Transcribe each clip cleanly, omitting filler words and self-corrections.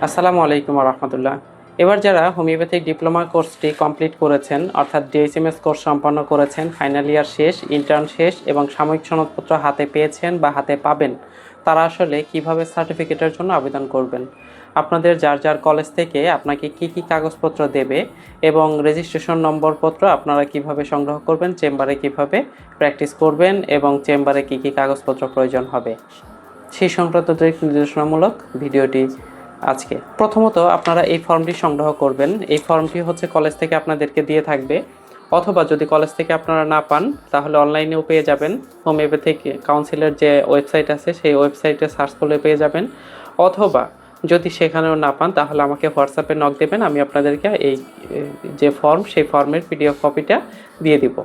আসসালামু আলাইকুম রহমতুল্লাহ। এবার যারা হোমিওপ্যাথিক ডিপ্লোমা কোর্সটি কমপ্লিট করেছেন অর্থাৎ ডিএইচএমএস কোর্স সম্পন্ন করেছেন, ফাইনাল ইয়ার শেষ, ইন্টার্ন শেষ এবং সাময়িক সনদপত্র হাতে পেয়েছেন বা হাতে পাবেন, তারা আসলে কিভাবে সার্টিফিকেটের জন্য আবেদন করবেন, আপনাদের যার যার কলেজ থেকে আপনাকে কি কি কাগজপত্র দেবে এবং রেজিস্ট্রেশন নম্বরপত্র আপনারা কিভাবে সংগ্রহ করবেন, চেম্বারে কিভাবে প্র্যাকটিস করবেন এবং চেম্বারে কি কি কাগজপত্র প্রয়োজন হবে, সেই সংক্রান্ত নির্দেশনামূলক ভিডিওটি আজকে। প্রথমত আপনারা এই ফর্মটি সংগ্রহ করবেন। এই ফর্মটি হচ্ছে কলেজ থেকে আপনাদেরকে দিয়ে থাকবে, অথবা যদি কলেজ থেকে আপনারা না পান তাহলে অনলাইনেও পেয়ে যাবেন। হোমিওপ্যাথিক কাউন্সিলের যে ওয়েবসাইট আছে সেই ওয়েবসাইটে সার্চ করলে পেয়ে যাবেন, অথবা যদি সেখানেও না পান তাহলে আমাকে হোয়াটসঅ্যাপে নক দেবেন, আমি আপনাদেরকে এই যে ফর্ম সেই ফর্মের পিডিএফ কপিটা দিয়ে দিব।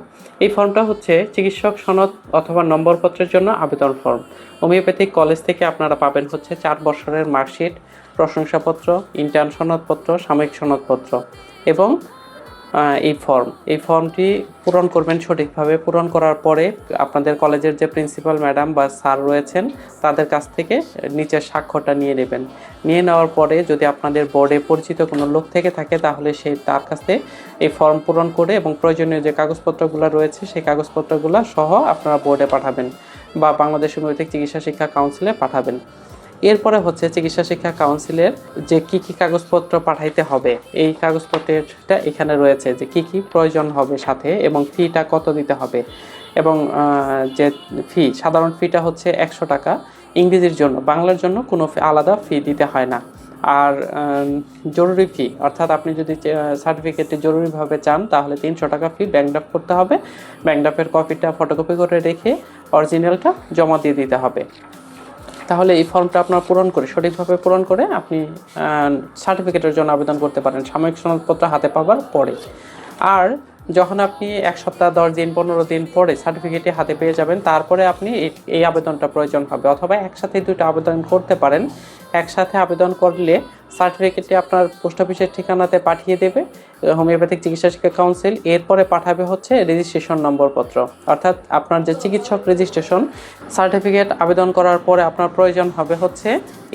এই ফর্মটা হচ্ছে চিকিৎসক সনদ অথবা নম্বরপত্রের জন্য আবেদন ফর্ম। হোমিওপ্যাথিক কলেজ থেকে আপনারা পাবেন হচ্ছে 4 বছরের মার্কশিট, প্রশংসাপত্র, ইন্টার্ন সনদপত্র, সাময়িক সনদপত্র এবং এই ফর্মটি পূরণ করবেন সঠিকভাবে। পূরণ করার পরে আপনাদের কলেজের যে প্রিন্সিপাল ম্যাডাম বা স্যার রয়েছেন তাদের কাছ থেকে নিচের স্বাক্ষরটা নিয়ে নেবেন। নিয়ে নেওয়ার পরে যদি আপনাদের বোর্ডে পরিচিত কোনো লোক থেকে থাকে তাহলে তার কাছে এই ফর্ম পূরণ করে এবং প্রয়োজনীয় যে কাগজপত্রগুলো রয়েছে সেই কাগজপত্রগুলো সহ আপনারা বোর্ডে পাঠাবেন বা বাংলাদেশ হোমিওপ্যাথিক চিকিৎসা শিক্ষা কাউন্সিলে পাঠাবেন। এরপরে হচ্ছে চিকিৎসা শিক্ষা কাউন্সিলের যে কি কি কাগজপত্র পাঠাইতে হবে, এই কাগজপত্রটা এখানে রয়েছে যে কি কি প্রয়োজন হবে সাথে এবং ফিটা কত দিতে হবে। এবং যে সাধারণ ফিটা হচ্ছে 100 টাকা, ইংরেজির জন্য, বাংলার জন্য কোনো আলাদা ফি দিতে হয় না। আর জরুরি ফি অর্থাৎ আপনি যদি সার্টিফিকেটটি জরুরিভাবে চান তাহলে 300 টাকা ফি ব্যাংক ড্রাফট করতে হবে। ব্যাংক ড্রাফটের কপিটা ফটোকপি করে রেখে অরিজিনালটা জমা দিয়ে দিতে হবে। তাহলে এই ফর্মটা আপনার সঠিকভাবে পূরণ করে আপনি সার্টিফিকেটের জন্য আবেদন করতে পারেন সাময়িক সনদপত্র হাতে পাওয়ার পরে। আর যখন আপনি 1 সপ্তাহ, 10 দিন, 15 দিন পরে সার্টিফিকেটটি হাতে পেয়ে যাবেন, তারপরে আপনি এই আবেদনটা প্রয়োজন হবে, অথবা একসাথে দুটো আবেদন করতে পারেন। একসাথে আবেদন করলে সার্টিফিকেটটি আপনার পোস্ট অফিসের ঠিকানাতে পাঠিয়ে দেবে হোমিওপ্যাথিক চিকিৎসা শিক্ষা কাউন্সিল। এরপরে পাঠাবে হচ্ছে রেজিস্ট্রেশন নম্বরপত্র, অর্থাৎ আপনার যে চিকিৎসক রেজিস্ট্রেশন সার্টিফিকেট আবেদন করার পরে আপনার প্রয়োজন হবে হচ্ছে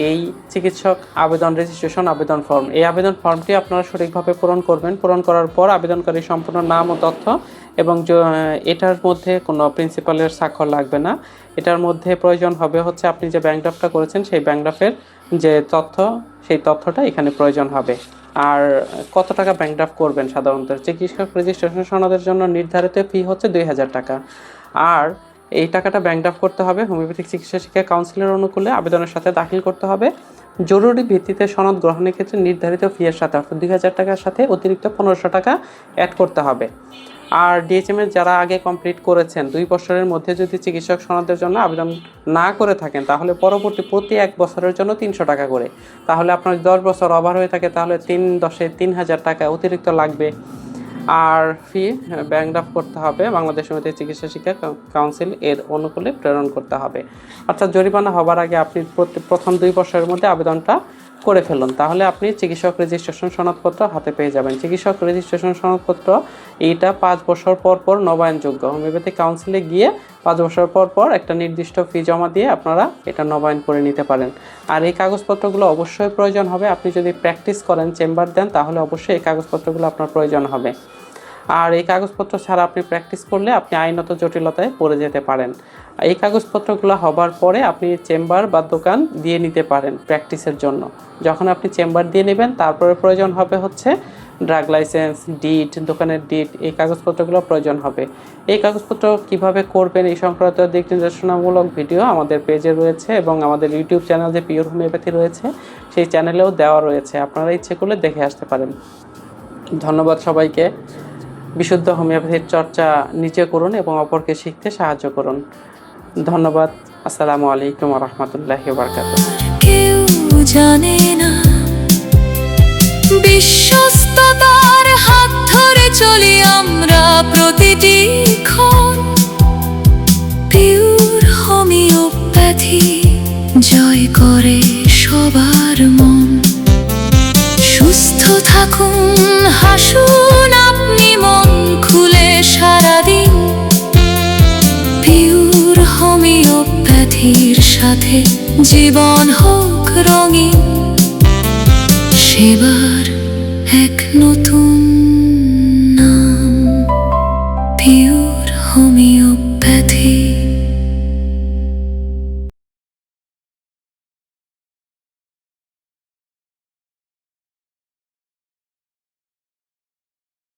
এই চিকিৎসক রেজিস্ট্রেশন আবেদন ফর্ম। এই আবেদন ফর্মটি আপনারা সঠিকভাবে পূরণ করবেন। পূরণ করার পর আবেদনকারী সম্পূর্ণ নাম ও তথ্য এবং এটার মধ্যে কোনো প্রিন্সিপালের স্বাক্ষর লাগবে না। এটার মধ্যে প্রয়োজন হবে হচ্ছে আপনি যে ব্যাংক ড্রাফটটা করেছেন সেই ব্যাংক ড্রাফটের যে তথ্য সেই তথ্যটা এখানে প্রয়োজন হবে। আর কত টাকা ব্যাংক ড্রাফট করবেন, সাধারণত চিকিৎসক রেজিস্ট্রেশন সনদের জন্য নির্ধারিত ফি হচ্ছে 2000 টাকা। আর এই টাকাটা ব্যাংক ড্রাফট করতে হবে হোমিওপ্যাথিক চিকিৎসা শিক্ষা কাউন্সিলের অনুকূলে আবেদনের সাথে দাখিল করতে হবে। জরুরি ভিত্তিতে সনদ গ্রহণের ক্ষেত্রে নির্ধারিত ফিয়ের সাথে অর্থাৎ 2000 টাকার সাথে অতিরিক্ত 1500 টাকা অ্যাড করতে হবে। আর ডিএইচএমএস যারা আগে কমপ্লিট করেছেন 2 বছরের মধ্যে যদি চিকিৎসক সনদের জন্য আবেদন না করে থাকেন তাহলে পরবর্তী প্রতি 1 বছরের জন্য 300 টাকা করে, তাহলে আপনার 10 বছর ওভার হয়ে থাকে তাহলে 3000 টাকা অতিরিক্ত লাগবে। আর ফি ব্যাংক ড্রাফট করতে হবে বাংলাদেশ হোমিওপ্যাথি চিকিৎসা শিক্ষা কাউন্সিল এর অনুকূলে প্রেরণ করতে হবে। অর্থাৎ জরিমানা হবার আগে আপনি প্রথম 2 বছরের মধ্যে আবেদনটা করে ফেলুন, তাহলে আপনি চিকিৎসক রেজিস্ট্রেশন সনদপত্র হাতে পেয়ে যাবেন। চিকিৎসক রেজিস্ট্রেশন সনদপত্র এইটা 5 বছর পর পর নবায়নযোগ্য। হোমিওপ্যাথি কাউন্সিলে গিয়ে 5 বছর পর পর একটা নির্দিষ্ট ফি জমা দিয়ে আপনারা এটা নবায়ন করে নিতে পারেন। আর এই কাগজপত্রগুলো অবশ্যই প্রয়োজন হবে। আপনি যদি প্র্যাকটিস করেন, চেম্বার দেন, তাহলে অবশ্যই এই কাগজপত্রগুলো আপনার প্রয়োজন হবে। আর এই কাগজপত্র ছাড়া আপনি প্র্যাকটিস করলে আপনি আইনত জটিলতায় পড়ে যেতে পারেন। এই কাগজপত্রগুলো হবার পরে আপনি চেম্বার বা দোকান দিয়ে নিতে পারেন প্র্যাকটিসের জন্য। যখন আপনি চেম্বার দিয়ে নেবেন তারপরে প্রয়োজন হবে হচ্ছে ড্রাগ লাইসেন্স, ডিট, দোকানের ডিট, এই কাগজপত্রগুলো প্রয়োজন হবে। এই কাগজপত্র কিভাবে করবেন এই সংক্রান্ত দিক নির্দেশনামূলক ভিডিও আমাদের পেজে রয়েছে এবং আমাদের ইউটিউব চ্যানেল যে পিওর হোমিওপ্যাথি রয়েছে সেই চ্যানেলেও দেওয়া রয়েছে, আপনারা ইচ্ছে করলে দেখে আসতে পারেন। ধন্যবাদ সবাইকে। বিশুদ্ধ হোমিওপ্যাথির চর্চা নিজে করুন এবং অপরকে শিখতে সাহায্য করুন। ধন্যবাদ। আসসালামু আলাইকুম ওয়া রাহমাতুল্লাহি ওয়া বারাকাতুহু। কেউ জানে না বিশ্বস্ততার হাত ধরে চলি আমরা প্রতিটি ক্ষণ। পিওর হোমিওপ্যাথি জয় করে সবার মন। সুস্থ থাকুন, হাসুন আপনি মন খুলে সারাদিন। পিওর হোমিওপ্যাথির সাথে জীবন হোক রঙিন। সেবার এক নতুন